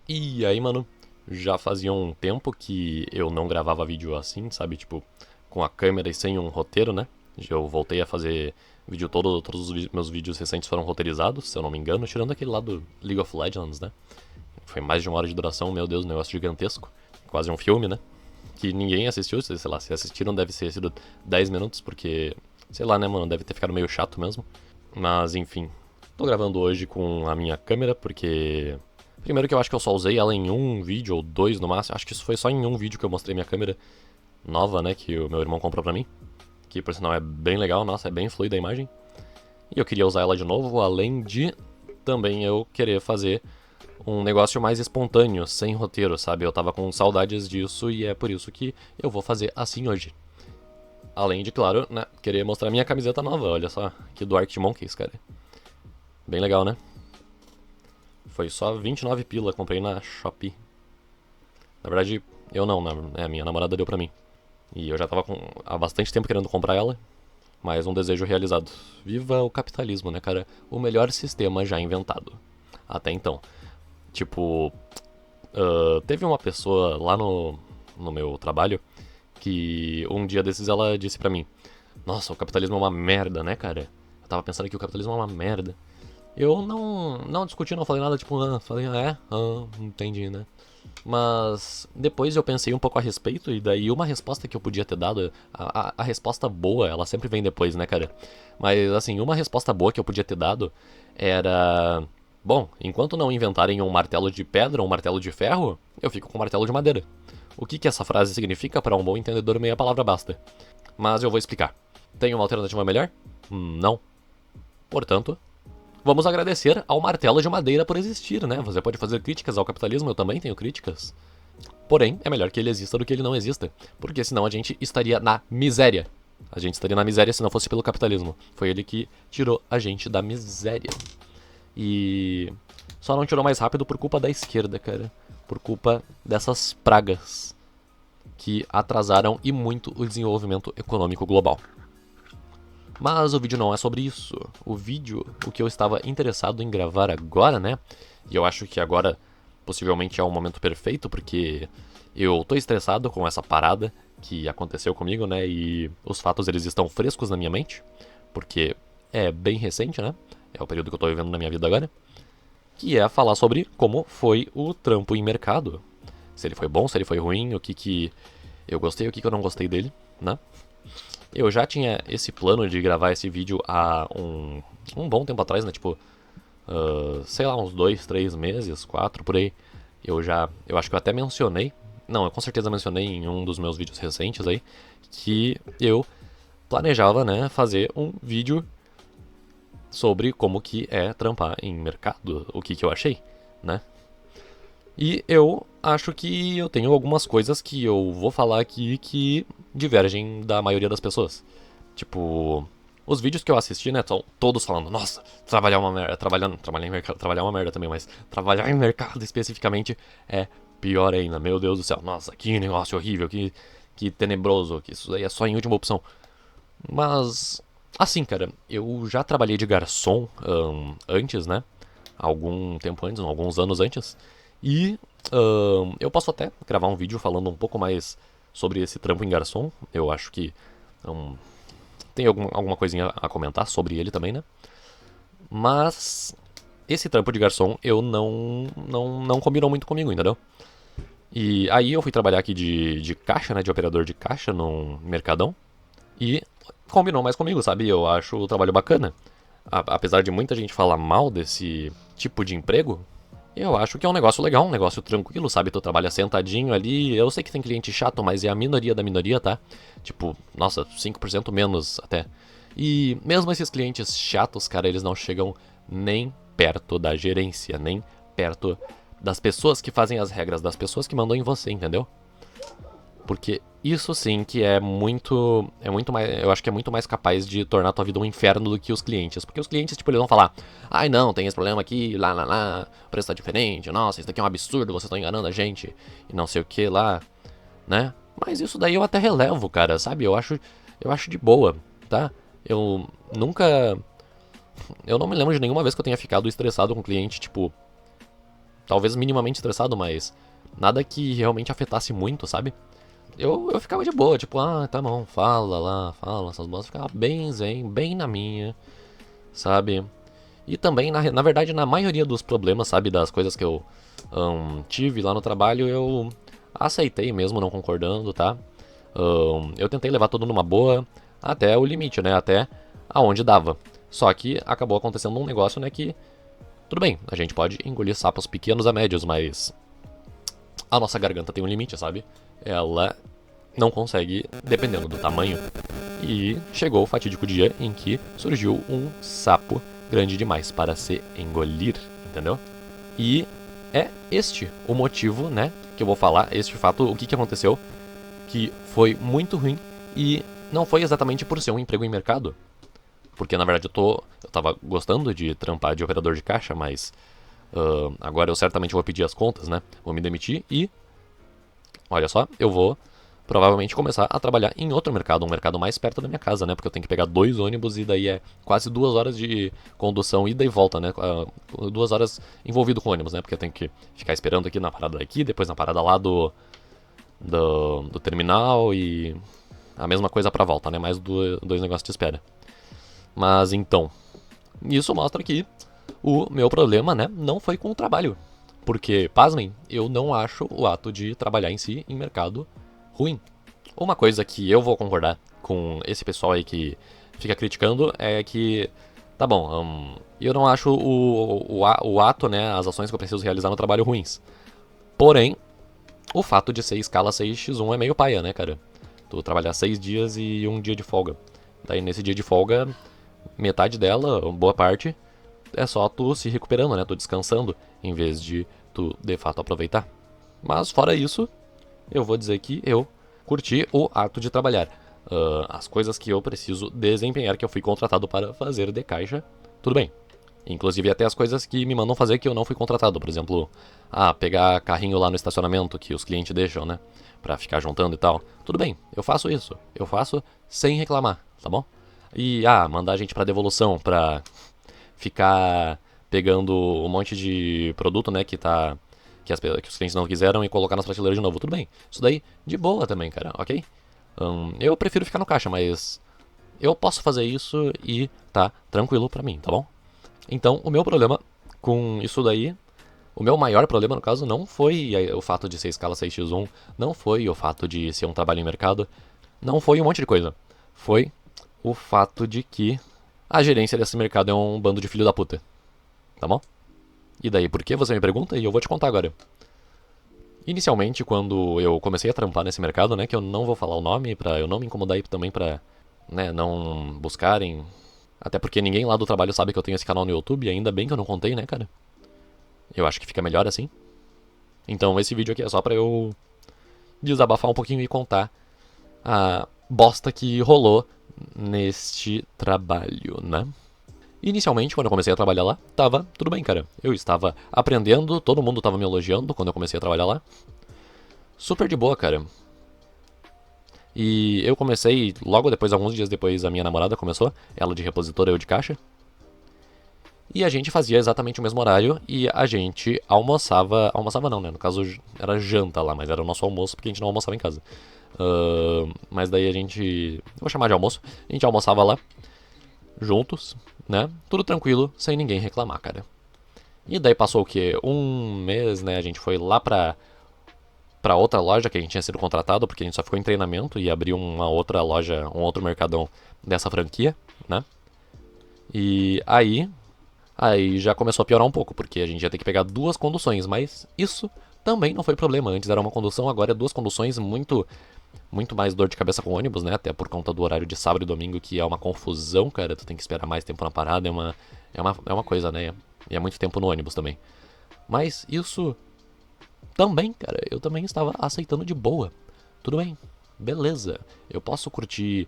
E aí, mano, já fazia um tempo que eu não gravava vídeo assim, sabe? Tipo, com a câmera e sem um roteiro, né? Eu voltei a fazer vídeo todo, todos os meus vídeos recentes foram roteirizados, se eu não me engano, tirando aquele lá do League of Legends, né? Foi mais de 1 hora de duração, meu Deus, um negócio gigantesco. Quase um filme, né? Que ninguém assistiu, sei lá, se assistiram deve ter sido 10 minutos, porque, sei lá, né, mano, deve ter ficado meio chato mesmo. Mas, enfim, tô gravando hoje com a minha câmera, porque primeiro que eu acho que eu só usei ela em um vídeo ou dois no máximo. Acho que isso foi só em um vídeo que eu mostrei minha câmera nova, né? Que o meu irmão comprou pra mim. Que por sinal é bem legal, nossa, é bem fluida a imagem. E eu queria usar ela de novo, além de também eu querer fazer um negócio mais espontâneo, sem roteiro, sabe? Eu tava com saudades disso e é por isso que eu vou fazer assim hoje. Além de, claro, né, querer mostrar minha camiseta nova, olha só, que do Arctic Monkeys, cara. Bem legal, né? Foi só 29 pila, comprei na Shopee. Na verdade, eu não, né? Minha namorada deu pra mim. E eu já tava há bastante tempo querendo comprar ela, mas um desejo realizado. Viva o capitalismo, né, cara? O melhor sistema já inventado. Até então. Tipo, teve uma pessoa lá no meu trabalho que um dia desses ela disse pra mim: Nossa, o capitalismo é uma merda, né, cara? Eu tava pensando que o capitalismo é uma merda. Eu não discuti, não falei nada, tipo, falei, entendi, né? Mas depois eu pensei um pouco a respeito, e daí uma resposta que eu podia ter dado, a resposta boa, ela sempre vem depois, né, cara? Mas assim, uma resposta boa que eu podia ter dado era. Bom, enquanto não inventarem um martelo de pedra ou um martelo de ferro, eu fico com um martelo de madeira. O que essa frase significa para um bom entendedor, meia palavra basta. Mas eu vou explicar. Tem uma alternativa melhor? Não. Portanto, vamos agradecer ao martelo de madeira por existir, né? Você pode fazer críticas ao capitalismo, eu também tenho críticas. Porém, é melhor que ele exista do que ele não exista. Porque senão a gente estaria na miséria. A gente estaria na miséria se não fosse pelo capitalismo. Foi ele que tirou a gente da miséria. E só não tirou mais rápido por culpa da esquerda, cara. Por culpa dessas pragas que atrasaram e muito o desenvolvimento econômico global. Mas o vídeo não é sobre isso. O vídeo, o que eu estava interessado em gravar agora, né? E eu acho que agora possivelmente é o momento perfeito, porque eu tô estressado com essa parada que aconteceu comigo, né? E os fatos eles estão frescos na minha mente, porque é bem recente, né? É o período que eu tô vivendo na minha vida agora. Que é falar sobre como foi o trampo em mercado. Se ele foi bom, se ele foi ruim, o que eu gostei, o que eu não gostei dele, né? Eu já tinha esse plano de gravar esse vídeo há um bom tempo atrás, né? Tipo, sei lá, uns 2, 3 meses, 4 por aí. Eu acho que eu até mencionei, não, eu com certeza mencionei em um dos meus vídeos recentes aí, que eu planejava, né, fazer um vídeo sobre como que é trampar em mercado, o que eu achei, né? E eu acho que eu tenho algumas coisas que eu vou falar aqui que divergem da maioria das pessoas. Tipo, os vídeos que eu assisti, né, estão todos falando, nossa, trabalhar é uma merda, trabalhar em mercado, trabalhar é uma merda também, mas trabalhar em mercado especificamente é pior ainda, meu Deus do céu, nossa, que negócio horrível, que tenebroso, que isso aí é só em última opção. Mas, assim, cara, eu já trabalhei de garçom antes, né, algum tempo antes, alguns anos antes, e eu posso até gravar um vídeo falando um pouco mais sobre esse trampo em garçom, eu acho que um, tem alguma coisinha a comentar sobre ele também, né? Mas esse trampo de garçom eu não combinou muito comigo, entendeu? E aí eu fui trabalhar aqui de caixa, né? De operador de caixa num mercadão. E combinou mais comigo, sabe? Eu acho o trabalho bacana. Apesar de muita gente falar mal desse tipo de emprego, eu acho que é um negócio legal, um negócio tranquilo, sabe? Tu trabalha sentadinho ali. Eu sei que tem cliente chato, mas é a minoria da minoria, tá? Tipo, nossa, 5% menos até. E mesmo esses clientes chatos, cara, eles não chegam nem perto da gerência, nem perto das pessoas que fazem as regras, das pessoas que mandam em você, entendeu? Porque isso sim que é muito mais, eu acho que é muito mais capaz de tornar a tua vida um inferno do que os clientes. Porque os clientes, tipo, eles vão falar: "Ai, não, tem esse problema aqui, lá, o preço tá diferente. Nossa, isso daqui é um absurdo, vocês estão enganando a gente." E não sei o que lá, né? Mas isso daí eu até relevo, cara, sabe? Eu acho de boa, tá? Eu nunca eu não me lembro de nenhuma vez que eu tenha ficado estressado com o cliente, tipo, talvez minimamente estressado, mas nada que realmente afetasse muito, sabe? Eu ficava de boa, tipo, tá bom, fala lá, fala essas boas, ficava bem zen, bem na minha, sabe? E também, na verdade, na maioria dos problemas, sabe, das coisas que eu tive lá no trabalho, eu aceitei mesmo não concordando, tá? Eu tentei levar tudo numa boa, até o limite, né? Até aonde dava. Só que acabou acontecendo um negócio, né, que tudo bem, a gente pode engolir sapos pequenos a médios, mas a nossa garganta tem um limite, sabe? Ela não consegue, dependendo do tamanho. E chegou o fatídico dia em que surgiu um sapo grande demais para se engolir, entendeu? E é este o motivo, né, que eu vou falar, este fato, o que aconteceu, que foi muito ruim e não foi exatamente por ser um emprego em mercado, porque na verdade eu tava gostando de trampar de operador de caixa, mas agora eu certamente vou pedir as contas, né, vou me demitir e, olha só, eu vou provavelmente começar a trabalhar em outro mercado, um mercado mais perto da minha casa, né? Porque eu tenho que pegar 2 ônibus e daí é quase 2 horas de condução ida e volta, né? 2 horas envolvido com ônibus, né? Porque eu tenho que ficar esperando aqui na parada daqui, depois na parada lá do terminal e a mesma coisa pra volta, né? Mais dois negócios de espera. Mas então, isso mostra que o meu problema, né, não foi com o trabalho. Porque, pasmem, eu não acho o ato de trabalhar em si em mercado ruim. Uma coisa que eu vou concordar com esse pessoal aí que fica criticando é que, tá bom, eu não acho o ato, né, as ações que eu preciso realizar no trabalho ruins. Porém, o fato de ser escala 6x1 é meio paia, né, cara? Tu trabalhar 6 dias e um dia de folga. Daí nesse dia de folga, metade dela, boa parte, é só tu se recuperando, né? Tu descansando, em vez de tu de fato aproveitar. Mas fora isso, eu vou dizer que eu curti o ato de trabalhar. As coisas que eu preciso desempenhar, que eu fui contratado para fazer de caixa, tudo bem. Inclusive até as coisas que me mandam fazer que eu não fui contratado. Por exemplo, pegar carrinho lá no estacionamento que os clientes deixam, né? Pra ficar juntando e tal. Tudo bem, eu faço isso. Eu faço sem reclamar, tá bom? E, mandar a gente pra devolução, pra ficar pegando um monte de produto, né, que os clientes não quiseram e colocar nas prateleiras de novo. Tudo bem. Isso daí, de boa também, cara, ok? Eu prefiro ficar no caixa, mas eu posso fazer isso e tá tranquilo pra mim, tá bom? Então, o meu problema com isso daí, o meu maior problema, no caso, não foi o fato de ser escala 6x1, não foi o fato de ser um trabalho em mercado, não foi um monte de coisa. Foi o fato de que a gerência desse mercado é um bando de filho da puta. Tá bom? E daí, por que você me pergunta? E eu vou te contar agora. Inicialmente, quando eu comecei a trampar nesse mercado, né, que eu não vou falar o nome pra eu não me incomodar e também pra, né, não buscarem. Até porque ninguém lá do trabalho sabe que eu tenho esse canal no YouTube, e ainda bem que eu não contei, né, cara? Eu acho que fica melhor assim. Então esse vídeo aqui é só pra eu desabafar um pouquinho e contar a bosta que rolou neste trabalho, né? Inicialmente, quando eu comecei a trabalhar lá, tava tudo bem, cara. Eu estava aprendendo, todo mundo tava me elogiando quando eu comecei a trabalhar lá. Super de boa, cara. E eu comecei, logo depois, alguns dias depois, a minha namorada começou, ela de repositora, eu de caixa. E a gente fazia exatamente o mesmo horário e a gente almoçava. Almoçava não, né? No caso era janta lá, mas era o nosso almoço porque a gente não almoçava em casa. Mas daí a gente. Eu vou chamar de almoço. A gente almoçava lá, juntos, né? Tudo tranquilo, sem ninguém reclamar, cara. E daí passou o quê? Um mês, né? A gente foi lá pra outra loja que a gente tinha sido contratado, porque a gente só ficou em treinamento e abriu uma outra loja, um outro mercadão dessa franquia, né? E aí já começou a piorar um pouco, porque a gente ia ter que pegar 2 conduções, mas isso também não foi problema. Antes era uma condução, agora é 2 conduções, muito mais dor de cabeça com ônibus, né? Até por conta do horário de sábado e domingo, que é uma confusão, cara. Tu tem que esperar mais tempo na parada, é uma coisa, né? E é muito tempo no ônibus também. Mas isso também, cara, eu também estava aceitando de boa. Tudo bem, beleza. Eu posso curtir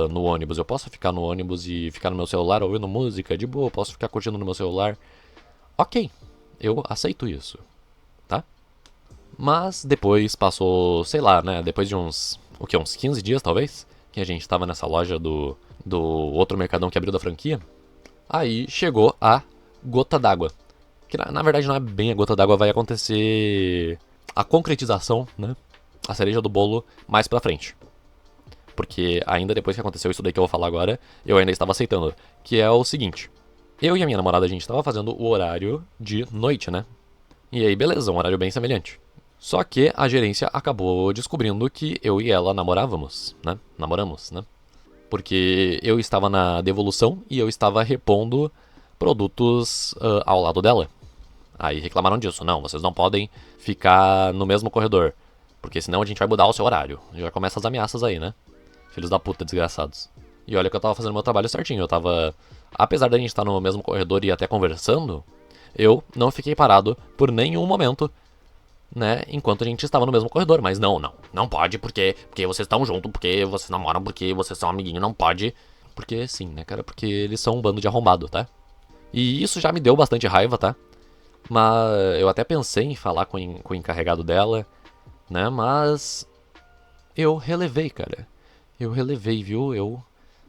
no ônibus, eu posso ficar no ônibus e ficar no meu celular ouvindo música, de boa, eu posso ficar curtindo no meu celular. Ok, eu aceito isso, tá? Mas depois passou, sei lá, né, depois de uns 15 dias talvez, que a gente estava nessa loja do outro mercadão que abriu da franquia, aí chegou a gota d'água. Que na verdade não é bem a gota d'água, vai acontecer a concretização, né? A cereja do bolo mais pra frente. Porque ainda depois que aconteceu isso daí que eu vou falar agora, eu ainda estava aceitando. Que é o seguinte. Eu e a minha namorada, a gente estava fazendo o horário de noite, né? E aí, beleza, um horário bem semelhante. Só que a gerência acabou descobrindo que eu e ela namorávamos, né? Namoramos, né? Porque eu estava na devolução e eu estava repondo produtos ao lado dela. Aí reclamaram disso. Não, vocês não podem ficar no mesmo corredor. Porque senão a gente vai mudar o seu horário. Já começa as ameaças aí, né? Filhos da puta, desgraçados. E olha que eu tava fazendo meu trabalho certinho. Eu tava... Apesar da gente estar no mesmo corredor e até conversando, eu não fiquei parado por nenhum momento, né? Enquanto a gente estava no mesmo corredor. Mas não pode porque vocês estão juntos, porque vocês namoram, porque vocês são amiguinhos, não pode. Porque sim, né, cara? Porque eles são um bando de arrombado, tá? E isso já me deu bastante raiva, tá? Mas eu até pensei em falar com o encarregado dela, né? Mas eu relevei, cara. Eu relevei, viu?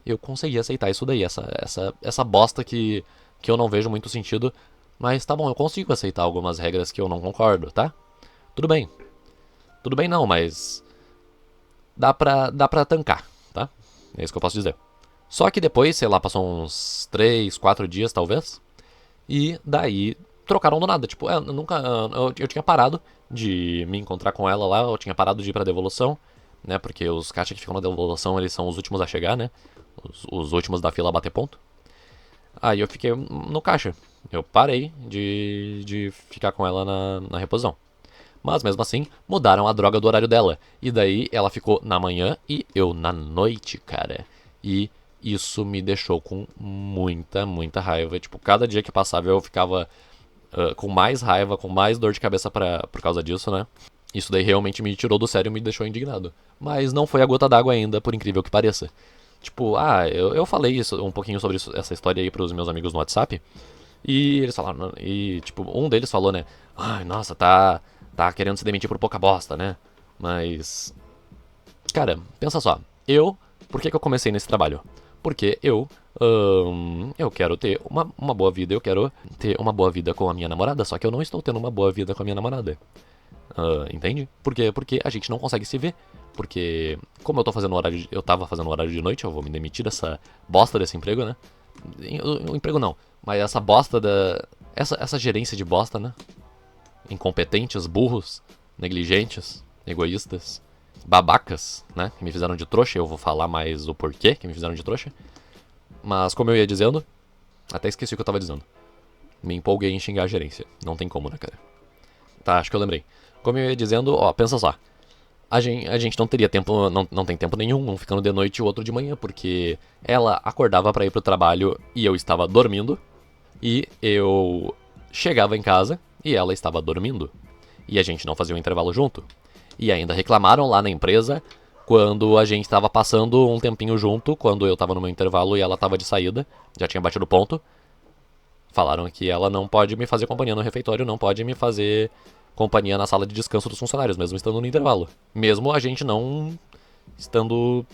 Eu consegui aceitar isso daí, essa bosta que eu não vejo muito sentido. Mas tá bom, eu consigo aceitar algumas regras que eu não concordo, tá? Tudo bem. Tudo bem não, mas dá pra tancar, tá? É isso que eu posso dizer. Só que depois, sei lá, passou uns 3, 4 dias talvez. E daí trocaram do nada. Tipo, eu nunca. Eu tinha parado de me encontrar com ela lá, eu tinha parado de ir pra devolução, né? Porque os caixas que ficam na devolução, eles são os últimos a chegar, né? Os últimos da fila a bater ponto. Aí eu fiquei no caixa. Eu parei de ficar com ela na reposição. Mas mesmo assim, mudaram a droga do horário dela. E daí ela ficou na manhã e eu na noite, cara. E isso me deixou com muita raiva. Tipo, cada dia que passava eu ficava com mais raiva, com mais dor de cabeça por causa disso, né? Isso daí realmente me tirou do sério e me deixou indignado. Mas não foi a gota d'água ainda, por incrível que pareça. Tipo, eu falei isso, um pouquinho sobre essa história aí pros meus amigos no WhatsApp. E eles falaram, e tipo, um deles falou, né? Ai, nossa, tá querendo se demitir por pouca bosta, né? Mas, cara, pensa só. Por que eu comecei nesse trabalho? Porque eu quero ter uma boa vida, eu quero ter uma boa vida com a minha namorada, só que eu não estou tendo uma boa vida com a minha namorada. Entende? Por quê? Porque a gente não consegue se ver. Porque, como eu tava fazendo horário de noite, eu vou me demitir dessa bosta desse emprego, né? O emprego não, mas essa bosta essa gerência de bosta, né? Incompetentes, burros, negligentes, egoístas, babacas, né? Que me fizeram de trouxa, eu vou falar mais o porquê que me fizeram de trouxa. Mas como eu ia dizendo, até esqueci o que eu tava dizendo. Me empolguei em xingar a gerência. Não tem como, né, cara? Tá, acho que eu lembrei. Como eu ia dizendo, ó, pensa só. A gente não teria tempo, não tem tempo nenhum, um ficando de noite e o outro de manhã, porque ela acordava pra ir pro trabalho e eu estava dormindo, e eu chegava em casa e ela estava dormindo, e a gente não fazia um intervalo junto. E ainda reclamaram lá na empresa quando a gente estava passando um tempinho junto, quando eu estava no meu intervalo e ela estava de saída, já tinha batido ponto. Falaram que ela não pode me fazer companhia no refeitório, não pode me fazer companhia na sala de descanso dos funcionários, mesmo estando no intervalo. Mesmo a gente não estando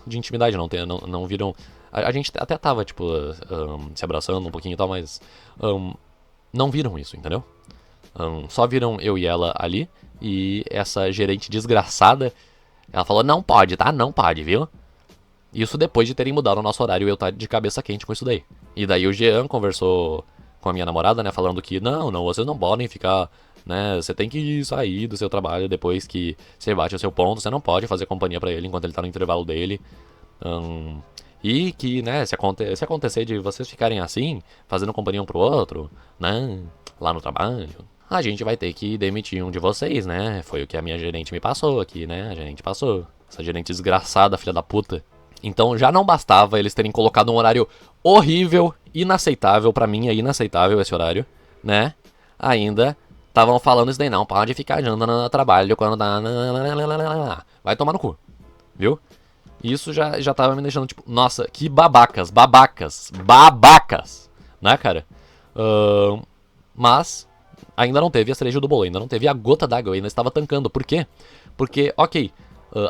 de intimidade, não viram... A gente até tava, tipo, se abraçando um pouquinho e tal, mas não viram isso, entendeu? Só viram eu e ela ali, e essa gerente desgraçada, ela falou, não pode, tá? Não pode, viu? Isso depois de terem mudado o nosso horário e eu tá de cabeça quente com isso daí. E daí o Jean conversou com a minha namorada, né, falando que não, vocês não podem ficar, né, você tem que sair do seu trabalho depois que você bate o seu ponto, você não pode fazer companhia pra ele enquanto ele tá no intervalo dele. E que, né, se acontecer de vocês ficarem assim, fazendo companhia um pro outro, né, lá no trabalho, a gente vai ter que demitir um de vocês, né, foi o que a minha gerente me passou aqui, né, a gerente passou. Essa gerente desgraçada, filha da puta. Então já não bastava eles terem colocado um horário horrível, inaceitável, pra mim é inaceitável esse horário, né? Ainda estavam falando isso daí, não pode ficar andando no trabalho quando dá... Vai tomar no cu, viu? Isso já tava me deixando tipo, nossa, que babacas, né, cara? Mas ainda não teve a cereja do bolo, ainda não teve a gota d'água, eu ainda estava tancando. Por quê? Porque, ok,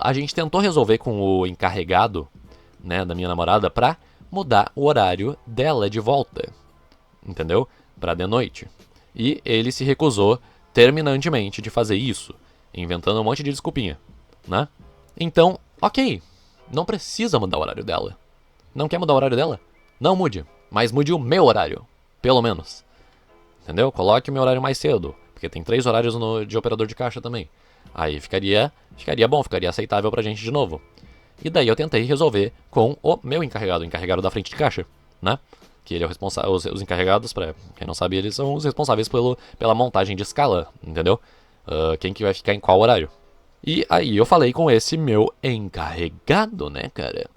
a gente tentou resolver com o encarregado, né, da minha namorada pra mudar o horário dela de volta, entendeu? Pra de noite. E ele se recusou terminantemente de fazer isso, inventando um monte de desculpinha, né? Então, ok, não precisa mudar o horário dela. Não quer mudar o horário dela? Não mude, mas mude o meu horário, pelo menos. Entendeu? Coloque o meu horário mais cedo, porque tem 3 horários de operador de caixa também. Aí ficaria bom, ficaria aceitável pra gente de novo. E daí eu tentei resolver com o meu encarregado, o encarregado da frente de caixa, né? Que ele é o responsável, os encarregados, pra quem não sabe, eles são os responsáveis pela montagem de escala, entendeu? Quem que vai ficar em qual horário. E aí eu falei com esse meu encarregado, né, cara?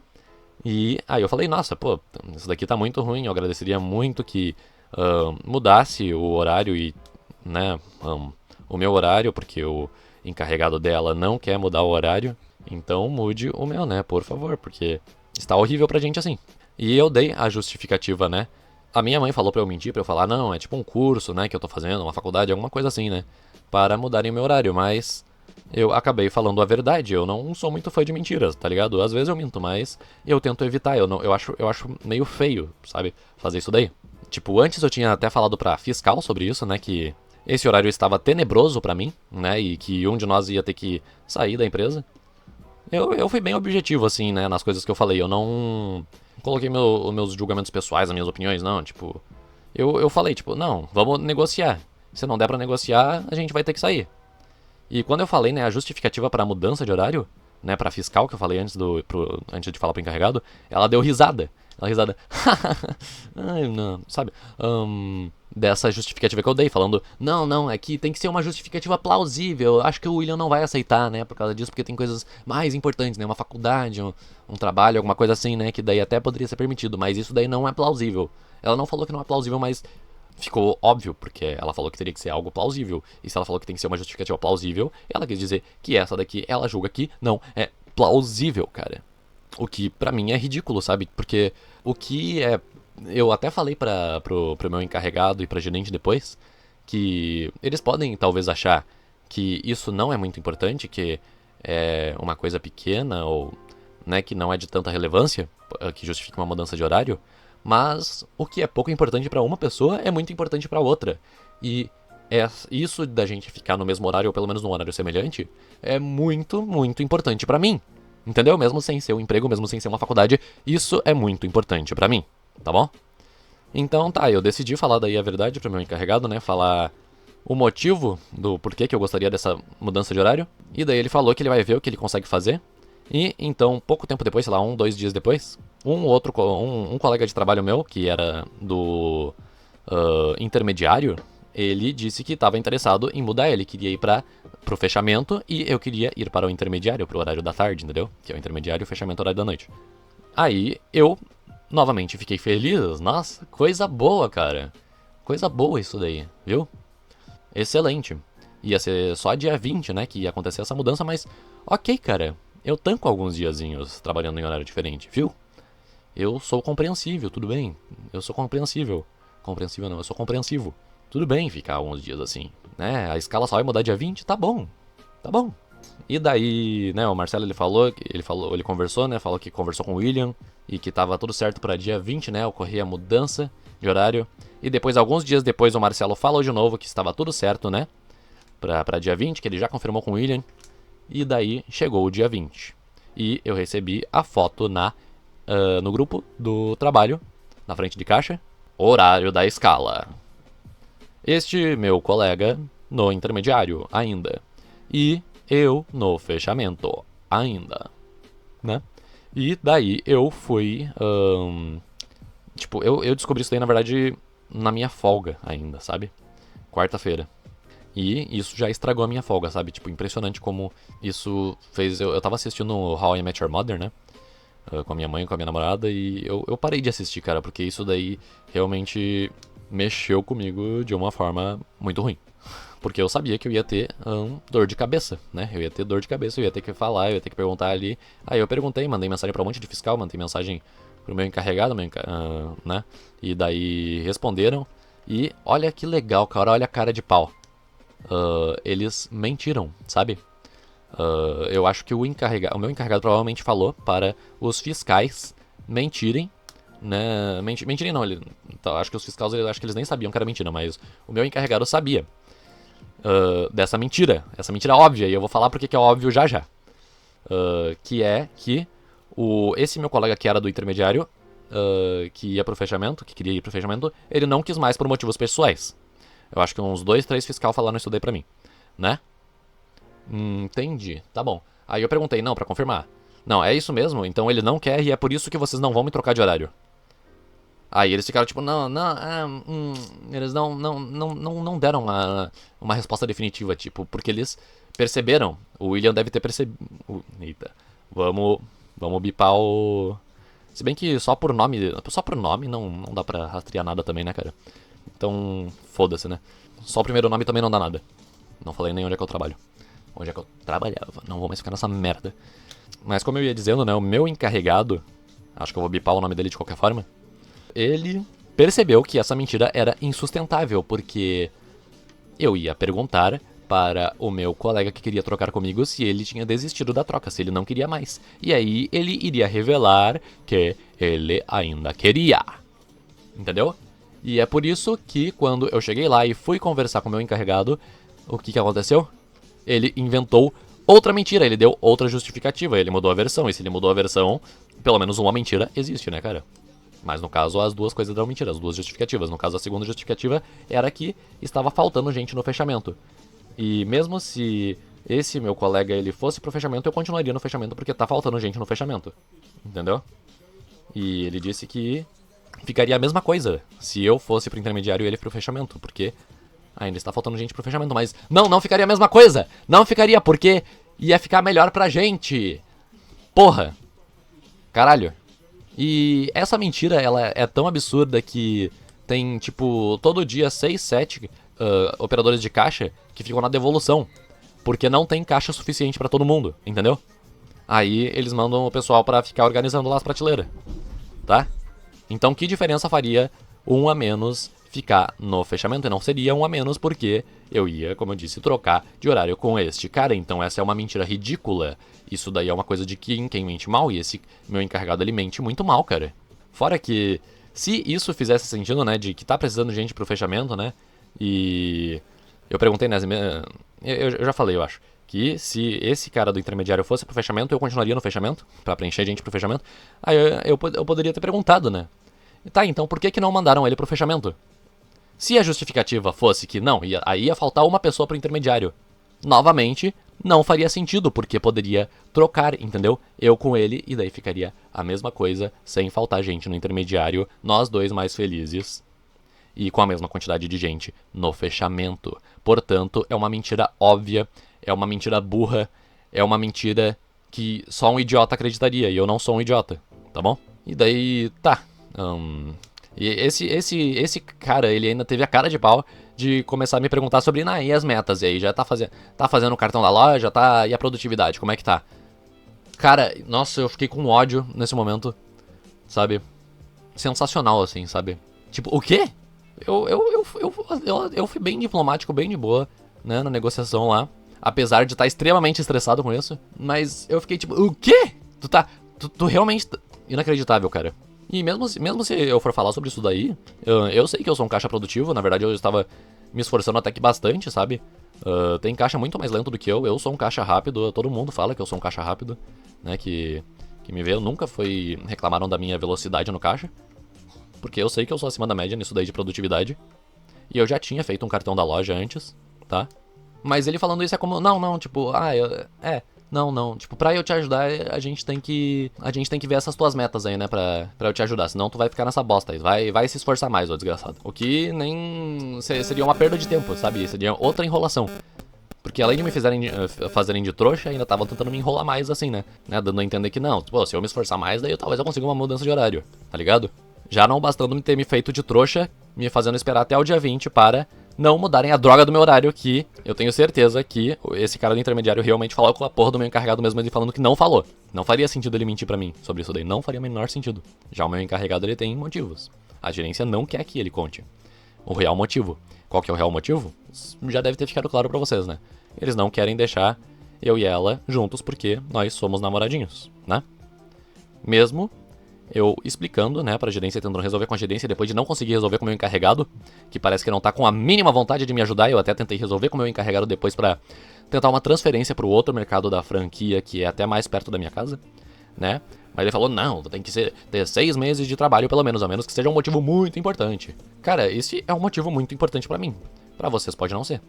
E aí eu falei, nossa, pô, isso daqui tá muito ruim, eu agradeceria muito que mudasse o horário e, né, o meu horário, porque o encarregado dela não quer mudar o horário. Então mude o meu, né, por favor, porque está horrível pra gente assim. E eu dei a justificativa, né. A minha mãe falou pra eu mentir, pra eu falar, não, é tipo um curso, né, que eu tô fazendo, uma faculdade, alguma coisa assim, né, para mudarem o meu horário, mas eu acabei falando a verdade. Eu não sou muito fã de mentiras, tá ligado? Às vezes eu minto, mas eu tento evitar. Eu acho meio feio, sabe, fazer isso daí. Tipo, antes eu tinha até falado pra fiscal sobre isso, né, que esse horário estava tenebroso pra mim, né, e que um de nós ia ter que sair da empresa. Eu fui bem objetivo, assim, né, nas coisas que eu falei. Eu não coloquei meus julgamentos pessoais, as minhas opiniões, não. Tipo, eu falei, tipo, não, vamos negociar. Se não der pra negociar, a gente vai ter que sair. E quando eu falei, né, a justificativa para a mudança de horário, né, para fiscal que eu falei antes de falar pro encarregado, ela deu risada. Ela risada. Ai, não, sabe? Dessa justificativa que eu dei, falando, não, é que tem que ser uma justificativa plausível. Acho que o William não vai aceitar, né, por causa disso, porque tem coisas mais importantes, né, uma faculdade, um trabalho, alguma coisa assim, né, que daí até poderia ser permitido, mas isso daí não é plausível. Ela não falou que não é plausível, mas ficou óbvio, porque ela falou que teria que ser algo plausível. E se ela falou que tem que ser uma justificativa plausível, ela quis dizer que essa daqui, ela julga que não é plausível, cara. O que pra mim é ridículo, sabe? Porque o que é. Eu até falei pro meu encarregado e pra gerente depois que eles podem talvez achar que isso não é muito importante, que é uma coisa pequena ou, né, que não é de tanta relevância, que justifica uma mudança de horário. Mas o que é pouco importante pra uma pessoa é muito importante pra outra. E isso da gente ficar no mesmo horário, ou pelo menos num horário semelhante, é muito, muito importante pra mim. Entendeu? Mesmo sem ser um emprego, mesmo sem ser uma faculdade, isso é muito importante pra mim, tá bom? Então tá, eu decidi falar daí a verdade pro meu encarregado, né? Falar o motivo do porquê que eu gostaria dessa mudança de horário. E daí ele falou que ele vai ver o que ele consegue fazer. E então, pouco tempo depois, sei lá, 2 dias depois, um colega de trabalho meu, que era do intermediário, ele disse que estava interessado em mudar. Ele queria ir pro fechamento e eu queria ir para o intermediário, pro horário da tarde, entendeu? Que é o intermediário e o fechamento horário da noite. Aí eu novamente fiquei feliz. Nossa, coisa boa, cara. Coisa boa isso daí, viu? Excelente. Ia ser só dia 20, né, que ia acontecer essa mudança, mas ok, cara. Eu tanco alguns diazinhos trabalhando em horário diferente, viu? Eu sou compreensível, tudo bem. Eu sou compreensível. Compreensível não, eu sou compreensivo. Tudo bem ficar alguns dias assim, né? A escala só vai mudar dia 20, tá bom. Tá bom. E daí, né, o Marcelo ele conversou, né, falou que conversou com o William e que tava tudo certo para dia 20, né, ocorrer a mudança de horário. E depois, alguns dias depois, o Marcelo falou de novo que estava tudo certo, né, pra dia 20, que ele já confirmou com o William. E daí chegou o dia 20. E eu recebi a foto no grupo do trabalho, na frente de caixa, horário da escala. Este meu colega no intermediário ainda. E eu no fechamento ainda, né? E daí eu fui. Tipo, eu descobri isso daí, na verdade, na minha folga ainda, sabe? Quarta-feira. E isso já estragou a minha folga, sabe? Tipo, impressionante como isso fez. Eu tava assistindo How I Met Your Mother, né? Com a minha mãe, com a minha namorada, e eu parei de assistir, cara, porque isso daí realmente mexeu comigo de uma forma muito ruim. Porque eu sabia que eu ia ter dor de cabeça, né? Eu ia ter dor de cabeça, eu ia ter que falar, eu ia ter que perguntar ali. Aí eu perguntei, mandei mensagem pra um monte de fiscal, mandei mensagem pro meu encarregado, né? E daí responderam. E olha que legal, cara, olha a cara de pau. Eles mentiram, sabe? Eu acho que o meu encarregado provavelmente falou para os fiscais mentirem né? Mentirinha não, acho que os fiscais, acho que eles nem sabiam que era mentira, mas o meu encarregado sabia dessa mentira, essa mentira óbvia, e eu vou falar porque que é óbvio já já. Que é que esse meu colega que era do intermediário, que ia pro fechamento, que queria ir pro fechamento, ele não quis mais por motivos pessoais. Eu acho que uns 2, 3 fiscal falaram isso daí pra mim, né? Entendi, tá bom. Aí eu perguntei, não, pra confirmar. Não, é isso mesmo? Então ele não quer e é por isso que vocês não vão me trocar de horário. Aí eles ficaram tipo, não, eles não deram uma resposta definitiva, tipo, porque eles perceberam, o William deve ter percebido, eita, vamos bipar o... Se bem que só por nome não dá pra rastrear nada também, né, cara? Então, foda-se, né? Só o primeiro nome também não dá nada. Não falei nem onde é que eu trabalho. Onde é que eu trabalhava, não vou mais ficar nessa merda. Mas como eu ia dizendo, né, o meu encarregado, acho que eu vou bipar o nome dele de qualquer forma, ele percebeu que essa mentira era insustentável, porque eu ia perguntar para o meu colega que queria trocar comigo se ele tinha desistido da troca, se ele não queria mais. E aí ele iria revelar que ele ainda queria. Entendeu? E é por isso que quando eu cheguei lá e fui conversar com o meu encarregado, o que aconteceu? Ele inventou outra mentira, ele deu outra justificativa, ele mudou a versão. E se ele mudou a versão, pelo menos uma mentira existe, né, cara? Mas no caso, as duas coisas eram mentiras, as duas justificativas. No caso, a segunda justificativa era que estava faltando gente no fechamento. E mesmo se esse meu colega ele fosse pro fechamento, eu continuaria no fechamento porque tá faltando gente no fechamento. Entendeu? E ele disse que ficaria a mesma coisa se eu fosse pro intermediário e ele pro fechamento, porque ainda está faltando gente pro fechamento. Mas não ficaria a mesma coisa! Não ficaria, porque ia ficar melhor pra gente! Porra! Caralho! E essa mentira, ela é tão absurda que tem, tipo, todo dia 6, 7 operadores de caixa que ficam na devolução. Porque não tem caixa suficiente pra todo mundo, entendeu? Aí eles mandam o pessoal pra ficar organizando lá as prateleiras, tá? Então que diferença faria um a menos ficar no fechamento? E não seria um a menos porque eu ia, como eu disse, trocar de horário com este cara. Então essa é uma mentira ridícula. Isso daí é uma coisa de quem mente mal, e esse meu encarregado ele mente muito mal, cara. Fora que, se isso fizesse sentido, né, de que tá precisando de gente pro fechamento, né, e eu perguntei, né, eu já falei, eu acho, que se esse cara do intermediário fosse pro fechamento, eu continuaria no fechamento, pra preencher gente pro fechamento. Aí eu poderia ter perguntado, né, tá, então por que não mandaram ele pro fechamento? Se a justificativa fosse que não, aí ia faltar uma pessoa pro intermediário, novamente, não faria sentido, porque poderia trocar, entendeu? Eu com ele, e daí ficaria a mesma coisa, sem faltar gente no intermediário, nós dois mais felizes, e com a mesma quantidade de gente no fechamento. Portanto, é uma mentira óbvia, é uma mentira burra, é uma mentira que só um idiota acreditaria, e eu não sou um idiota, tá bom? E daí, tá. E esse cara, ele ainda teve a cara de pau de começar a me perguntar sobre, e as metas, e aí, já tá fazendo o cartão da loja, e a produtividade, como é que tá? Cara, nossa, eu fiquei com ódio nesse momento, sabe? Sensacional, assim, sabe? Tipo, o quê? Eu fui bem diplomático, bem de boa, né, na negociação lá, apesar de estar extremamente estressado com isso, mas eu fiquei tipo, o quê? Tu realmente... Inacreditável, cara. E mesmo se eu for falar sobre isso daí, eu sei que eu sou um caixa produtivo, na verdade eu estava me esforçando até que bastante, sabe? Tem caixa muito mais lento do que eu sou um caixa rápido, todo mundo fala que eu sou um caixa rápido, né? Que me vê, nunca reclamaram da minha velocidade no caixa, porque eu sei que eu sou acima da média nisso daí de produtividade. E eu já tinha feito um cartão da loja antes, tá? Mas ele falando isso é como, tipo, não, tipo, pra eu te ajudar, a gente tem que ver essas tuas metas aí, né, pra eu te ajudar, senão tu vai ficar nessa bosta aí, vai se esforçar mais, ô desgraçado. O que nem seria uma perda de tempo, sabe, seria outra enrolação. Porque além de me fazerem de trouxa, ainda estavam tentando me enrolar mais assim, né, dando a entender que não, pô, se eu me esforçar mais, daí talvez eu consiga uma mudança de horário, tá ligado? Já não bastando me ter me feito de trouxa, me fazendo esperar até o dia 20 para não mudarem a droga do meu horário, que eu tenho certeza que esse cara do intermediário realmente falou com a porra do meu encarregado mesmo, ele falando que não falou. Não faria sentido ele mentir pra mim sobre isso daí, não faria o menor sentido. Já o meu encarregado, ele tem motivos. A gerência não quer que ele conte o real motivo. Qual que é o real motivo? Já deve ter ficado claro pra vocês, né? Eles não querem deixar eu e ela juntos porque nós somos namoradinhos, né? Mesmo eu explicando, né, pra gerência, tentando resolver com a gerência, depois de não conseguir resolver com o meu encarregado, que parece que não tá com a mínima vontade de me ajudar, eu até tentei resolver com o meu encarregado depois pra tentar uma transferência pro outro mercado da franquia, que é até mais perto da minha casa, né? Mas ele falou, não, tem que ter 6 meses de trabalho pelo menos, a menos que seja um motivo muito importante. Cara, esse é um motivo muito importante pra mim. Pra vocês pode não ser,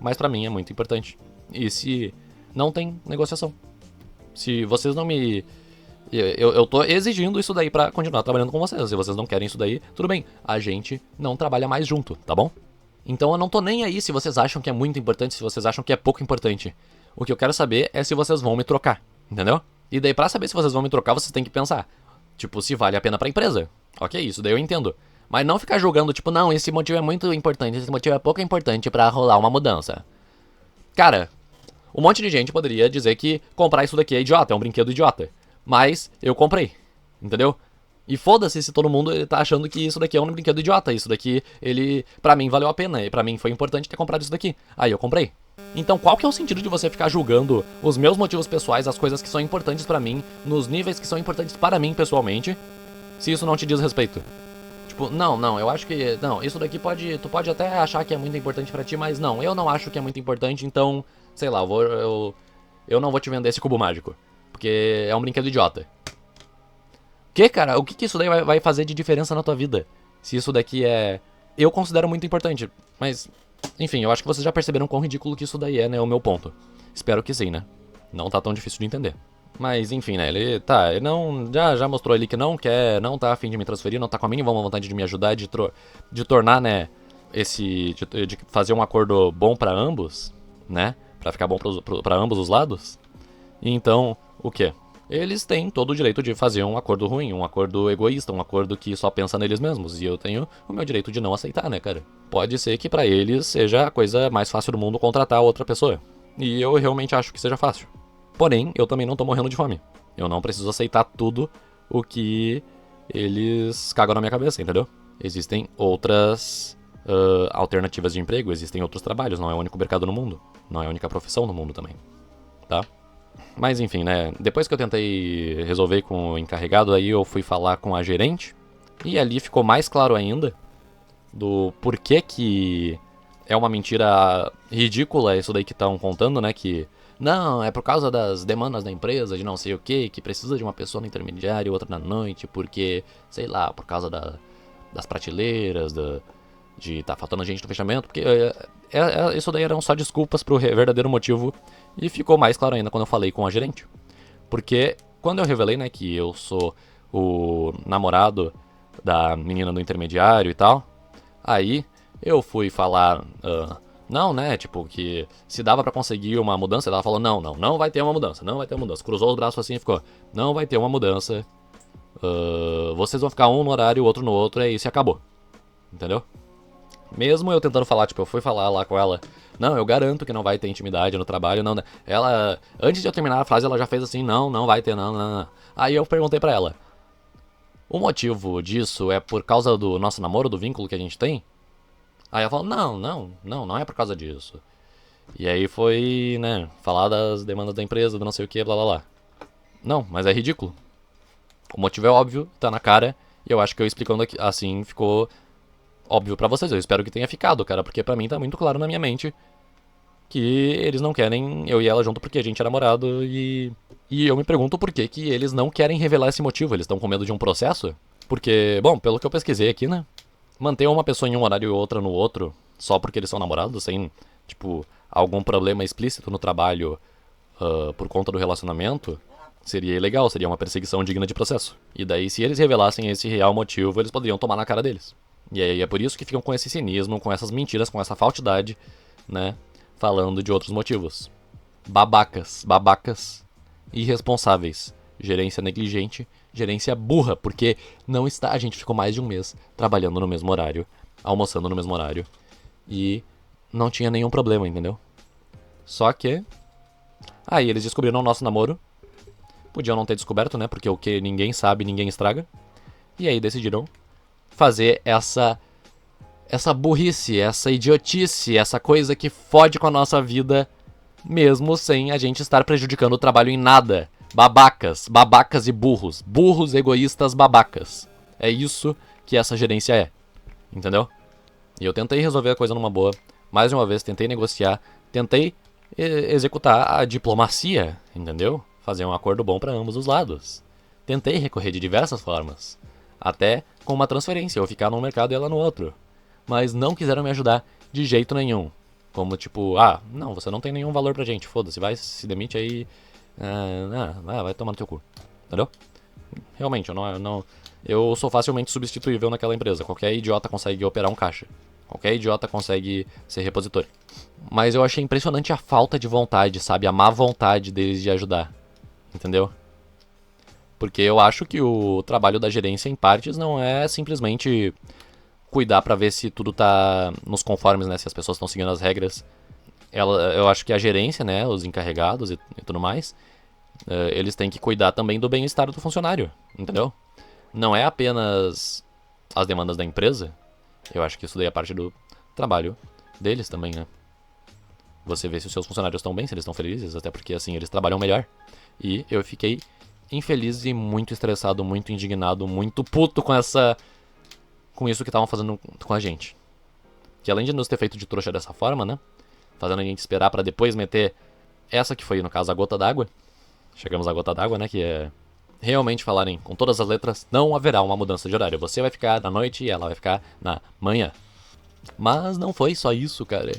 mas pra mim é muito importante. E se não tem negociação. Se vocês não me... Eu tô exigindo isso daí pra continuar trabalhando com vocês. Se vocês não querem isso daí, tudo bem. A gente não trabalha mais junto, tá bom? Então eu não tô nem aí se vocês acham que é muito importante, se vocês acham que é pouco importante. O que eu quero saber é se vocês vão me trocar, entendeu? E daí pra saber se vocês vão me trocar, vocês têm que pensar. Tipo, se vale a pena pra empresa. Ok, isso daí eu entendo. Mas não ficar julgando, tipo, não, esse motivo é muito importante, esse motivo é pouco importante pra rolar uma mudança. Cara, um monte de gente poderia dizer que comprar isso daqui é idiota, é um brinquedo idiota. Mas eu comprei, entendeu? E foda-se se todo mundo tá achando que isso daqui é um brinquedo idiota. Isso daqui, pra mim valeu a pena. E pra mim foi importante ter comprado isso daqui. Aí eu comprei. Então qual que é o sentido de você ficar julgando os meus motivos pessoais, as coisas que são importantes pra mim, nos níveis que são importantes para mim pessoalmente, se isso não te diz respeito? Tipo, não, eu acho que... Não, isso daqui tu pode até achar que é muito importante pra ti, mas não, eu não acho que é muito importante, então, sei lá, eu não vou te vender esse cubo mágico. Porque é um brinquedo idiota. Que, cara? O que isso daí vai fazer de diferença na tua vida? Se isso daqui é... Eu considero muito importante, mas... Enfim, eu acho que vocês já perceberam quão ridículo que isso daí é, né? O meu ponto. Espero que sim, né? Não tá tão difícil de entender. Mas, enfim, né? Ele não... Já mostrou ali que não quer, não tá a fim de me transferir, não tá com a mínima vontade de me ajudar, de tornar, né? De fazer um acordo bom pra ambos, né? Pra ficar bom pra ambos os lados. E então, o quê? Eles têm todo o direito de fazer um acordo ruim, um acordo egoísta, um acordo que só pensa neles mesmos. E eu tenho o meu direito de não aceitar, né, cara? Pode ser que pra eles seja a coisa mais fácil do mundo contratar outra pessoa. E eu realmente acho que seja fácil. Porém, eu também não tô morrendo de fome. Eu não preciso aceitar tudo o que eles cagam na minha cabeça, entendeu? Existem outras alternativas de emprego, existem outros trabalhos, não é o único mercado no mundo. Não é a única profissão no mundo também, tá? Mas enfim, né, depois que eu tentei resolver com o encarregado, aí eu fui falar com a gerente, e ali ficou mais claro ainda do porquê que é uma mentira ridícula isso daí que estão contando, né, que não, é por causa das demandas da empresa, de não sei o que precisa de uma pessoa no intermediário e outra na noite, porque, sei lá, por causa das prateleiras, de tá faltando gente no fechamento, porque isso daí eram só desculpas pro verdadeiro motivo. E ficou mais claro ainda quando eu falei com a gerente. Porque quando eu revelei, né, que eu sou o namorado da menina do intermediário e tal, aí eu fui falar, não, né, tipo, que se dava pra conseguir uma mudança, ela falou, não vai ter uma mudança, não vai ter uma mudança. Cruzou os braços assim e ficou, não vai ter uma mudança, vocês vão ficar um no horário, o outro no outro, é isso e acabou. Entendeu? Mesmo eu tentando falar, tipo, eu fui falar lá com ela, não, eu garanto que não vai ter intimidade no trabalho, não, ela, antes de eu terminar a frase, ela já fez assim, não vai ter, não. Aí eu perguntei pra ela, o motivo disso é por causa do nosso namoro, do vínculo que a gente tem? Aí ela falou, não é por causa disso. E aí foi, né, falar das demandas da empresa, do não sei o que, blá blá blá. Não, mas é ridículo. O motivo é óbvio, tá na cara, e eu acho que eu explicando aqui, assim ficou óbvio pra vocês. Eu espero que tenha ficado, cara, porque pra mim tá muito claro na minha mente que eles não querem eu e ela junto porque a gente é namorado e eu me pergunto por que eles não querem revelar esse motivo. Eles estão com medo de um processo? Porque, bom, pelo que eu pesquisei aqui, né, manter uma pessoa em um horário e outra no outro só porque eles são namorados, sem, tipo, algum problema explícito no trabalho por conta do relacionamento, seria ilegal, seria uma perseguição digna de processo. E daí, se eles revelassem esse real motivo, eles poderiam tomar na cara deles. E aí é por isso que ficam com esse cinismo, com essas mentiras, com essa falsidade, né, falando de outros motivos. Babacas, irresponsáveis, gerência negligente, gerência burra, porque não está, a gente ficou mais de um mês trabalhando no mesmo horário, almoçando no mesmo horário, e não tinha nenhum problema, entendeu? Só que aí eles descobriram o nosso namoro, podiam não ter descoberto, né, porque o que ninguém sabe, ninguém estraga, e aí decidiram fazer essa burrice, essa idiotice, essa coisa que fode com a nossa vida, mesmo sem a gente estar prejudicando o trabalho em nada. Babacas, babacas e burros. Burros, egoístas, babacas. É isso que essa gerência é. Entendeu? E eu tentei resolver a coisa numa boa. Mais uma vez, tentei negociar. Tentei executar a diplomacia. Entendeu? Fazer um acordo bom para ambos os lados. Tentei recorrer de diversas formas. Até com uma transferência, eu ficar num mercado e ela no outro. Mas não quiseram me ajudar de jeito nenhum. Como tipo, não, você não tem nenhum valor pra gente, foda-se, vai, se demite aí. Vai tomar no teu cu. Entendeu? Realmente, eu sou facilmente substituível naquela empresa. Qualquer idiota consegue operar um caixa. Qualquer idiota consegue ser repositor. Mas eu achei impressionante a falta de vontade, sabe? A má vontade deles de ajudar. Entendeu? Porque eu acho que o trabalho da gerência, em partes, não é simplesmente cuidar pra ver se tudo tá nos conformes, né? Se as pessoas estão seguindo as regras. Eu acho que a gerência, né? Os encarregados e tudo mais, eles têm que cuidar também do bem-estar do funcionário. Entendeu? Não é apenas as demandas da empresa. Eu acho que isso daí é parte do trabalho deles também, né? Você vê se os seus funcionários estão bem, se eles estão felizes, até porque assim eles trabalham melhor. E eu fiquei infeliz e muito estressado, muito indignado, muito puto com isso que estavam fazendo com a gente. Que além de nos ter feito de trouxa dessa forma, né? Fazendo a gente esperar pra depois meter essa que foi, no caso, a gota d'água. Chegamos à gota d'água, né? Que é realmente falarem com todas as letras, não haverá uma mudança de horário. Você vai ficar na noite e ela vai ficar na manhã. Mas não foi só isso, cara.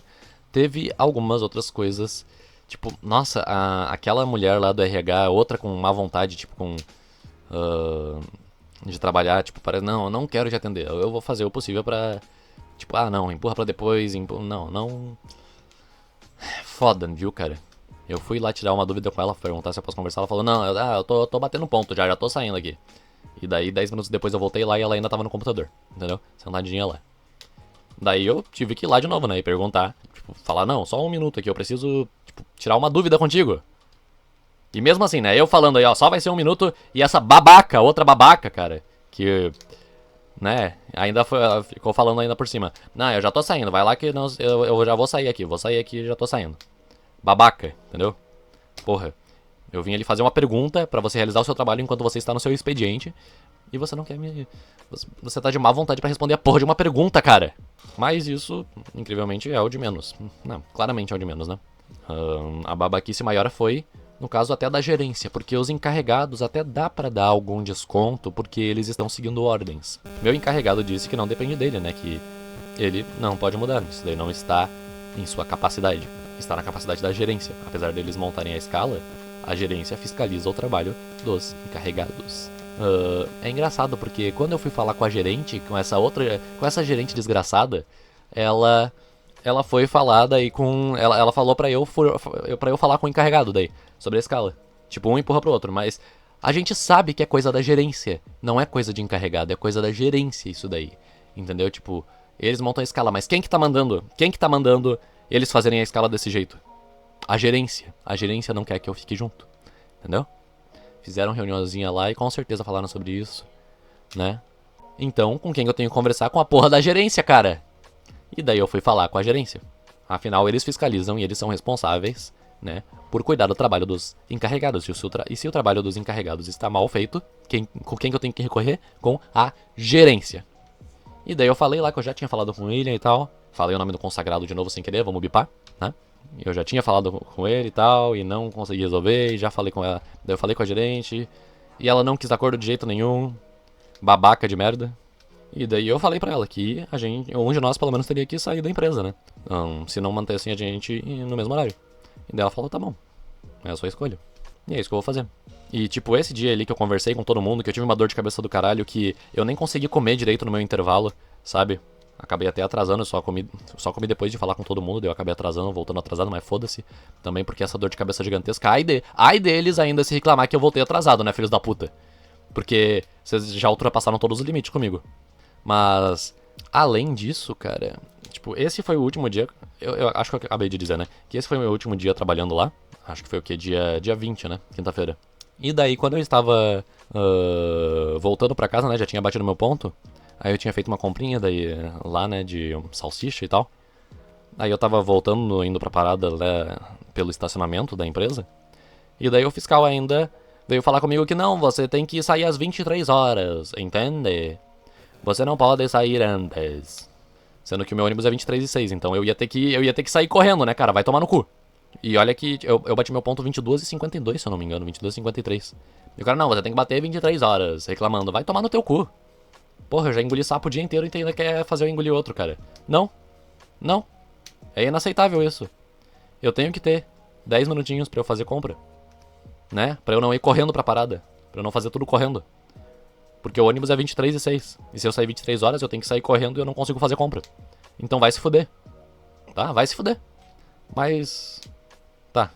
Teve algumas outras coisas. Tipo, nossa, aquela mulher lá do RH, outra com má vontade, tipo, de trabalhar, tipo, parece, não, eu não quero te atender. Eu vou fazer o possível pra. Tipo, não, empurra pra depois, não. Foda, viu, cara? Eu fui lá tirar uma dúvida com ela, perguntar se eu posso conversar. Ela falou, não, eu tô batendo ponto já tô saindo aqui. E daí, 10 minutos depois eu voltei lá e ela ainda tava no computador, entendeu? Sentadinha lá. Daí eu tive que ir lá de novo, né? E perguntar, tipo, falar, não, só um minuto aqui, eu preciso, tipo, tirar uma dúvida contigo. E mesmo assim, né? Eu falando aí, ó, só vai ser um minuto e essa babaca, outra babaca, cara, que, né, ainda ficou falando ainda por cima. Não, eu já tô saindo, vai lá que eu já vou sair aqui e já tô saindo. Babaca, entendeu? Porra, eu vim ali fazer uma pergunta pra você realizar o seu trabalho enquanto você está no seu expediente e você não quer me. Você tá de má vontade pra responder a porra de uma pergunta, cara. Mas isso, incrivelmente, é o de menos. Não, claramente é o de menos, né? A babaquice maior foi, no caso, até da gerência, porque os encarregados até dá pra dar algum desconto porque eles estão seguindo ordens. Meu encarregado disse que não depende dele, né? Que ele não pode mudar, isso daí não está em sua capacidade. Está na capacidade da gerência. Apesar deles montarem a escala, a gerência fiscaliza o trabalho dos encarregados. É engraçado porque quando eu fui falar com a gerente, com essa gerente desgraçada, ela foi falar daí com, ela falou pra eu falar com o encarregado daí, sobre a escala. Tipo, um empurra pro outro, mas a gente sabe que é coisa da gerência, não é coisa de encarregado, é coisa da gerência isso daí. Entendeu? Tipo, eles montam a escala, mas quem que tá mandando? Quem que tá mandando eles fazerem a escala desse jeito? A gerência. A gerência não quer que eu fique junto. Entendeu? Fizeram reuniãozinha lá e com certeza falaram sobre isso, né? Então, com quem eu tenho que conversar? Com a porra da gerência, cara. E daí eu fui falar com a gerência. Afinal, eles fiscalizam e eles são responsáveis, né, por cuidar do trabalho dos encarregados. E se o trabalho dos encarregados está mal feito, com quem que eu tenho que recorrer? Com a gerência. E daí eu falei lá que eu já tinha falado com o William e tal. Falei o nome do consagrado de novo sem querer, vamos bipar, né? Eu já tinha falado com ele e tal, e não consegui resolver, e já falei com ela. Daí eu falei com a gerente, e ela não quis acordo de jeito nenhum. Babaca de merda. E daí eu falei pra ela que um de nós pelo menos teria que sair da empresa, né? Se não mantessem a gente no mesmo horário. E daí ela falou, tá bom, é a sua escolha. E é isso que eu vou fazer. E tipo, esse dia ali que eu conversei com todo mundo, que eu tive uma dor de cabeça do caralho, que eu nem consegui comer direito no meu intervalo, sabe? Acabei até atrasando, só comi depois de falar com todo mundo, daí eu acabei atrasando, voltando atrasado, mas foda-se. Também porque essa dor de cabeça gigantesca, ai deles ainda se reclamar que eu voltei atrasado, né, filhos da puta? Porque vocês já ultrapassaram todos os limites comigo. Mas, além disso, cara, tipo, esse foi o último dia, eu acho que eu acabei de dizer, né, que esse foi o meu último dia trabalhando lá. Acho que foi o quê? Dia 20, né, quinta-feira. E daí, quando eu estava voltando pra casa, né, já tinha batido meu ponto. Aí eu tinha feito uma comprinha daí lá, né, de salsicha e tal. Aí eu tava voltando, indo pra parada lá pelo estacionamento da empresa. E daí o fiscal ainda veio falar comigo que não, você tem que sair às 23 horas, entende? Você não pode sair antes. Sendo que o meu ônibus é 23h06, então eu ia ter que sair correndo, né, cara? Vai tomar no cu. E olha que eu bati meu ponto 22h52, se eu não me engano, 22h53. E o cara, não, você tem que bater 23 horas, reclamando. Vai tomar no teu cu. Porra, eu já engoli sapo o dia inteiro e ainda quer fazer eu engolir outro, cara. Não, não. É inaceitável isso. Eu tenho que ter 10 minutinhos pra eu fazer compra. Né? Pra eu não ir correndo pra parada. Pra eu não fazer tudo correndo. Porque o ônibus é 23h06. E se eu sair 23 horas, eu tenho que sair correndo e eu não consigo fazer compra. Então vai se fuder. Tá? Vai se fuder. Mas... Tá.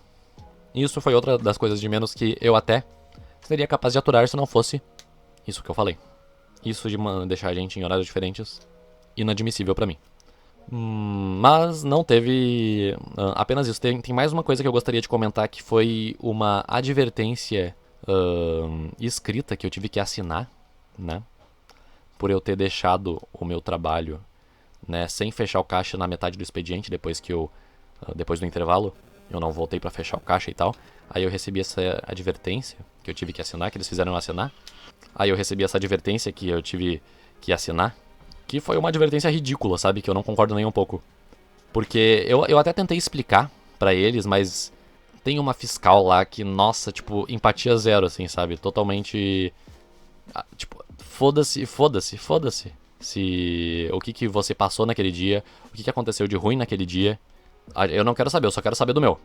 Isso foi outra das coisas de menos que eu até seria capaz de aturar se não fosse isso que eu falei. Isso de deixar a gente em horários diferentes, inadmissível pra mim. Mas não teve apenas isso. Tem mais uma coisa que eu gostaria de comentar, que foi uma advertência escrita que eu tive que assinar, né? Por eu ter deixado o meu trabalho, né, sem fechar o caixa na metade do expediente, depois do intervalo, eu não voltei pra fechar o caixa e tal. Aí eu recebi essa advertência que eu tive que assinar, que eles fizeram eu assinar. Aí eu recebi essa advertência que eu tive que assinar, que foi uma advertência ridícula, sabe? Que eu não concordo nem um pouco. Porque eu até tentei explicar pra eles, mas tem uma fiscal lá que, nossa, tipo, empatia zero, assim, sabe? Totalmente... Tipo, foda-se. Se o que você passou naquele dia, o que aconteceu de ruim naquele dia. Eu não quero saber, eu só quero saber do meu.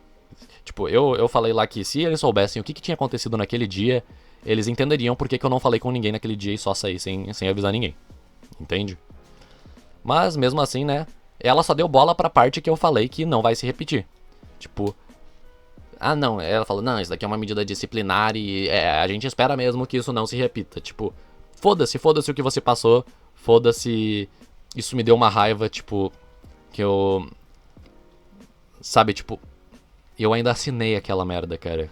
Tipo, eu falei lá que se eles soubessem o que tinha acontecido naquele dia, eles entenderiam por que eu não falei com ninguém naquele dia e só saí sem avisar ninguém. Entende? Mas mesmo assim, né? Ela só deu bola pra parte que eu falei que não vai se repetir. Tipo, ah não, ela falou, não, isso daqui é uma medida disciplinar e a gente espera mesmo que isso não se repita. Tipo, foda-se o que você passou, foda-se, isso me deu uma raiva, tipo, que eu... Sabe, tipo, eu ainda assinei aquela merda, cara.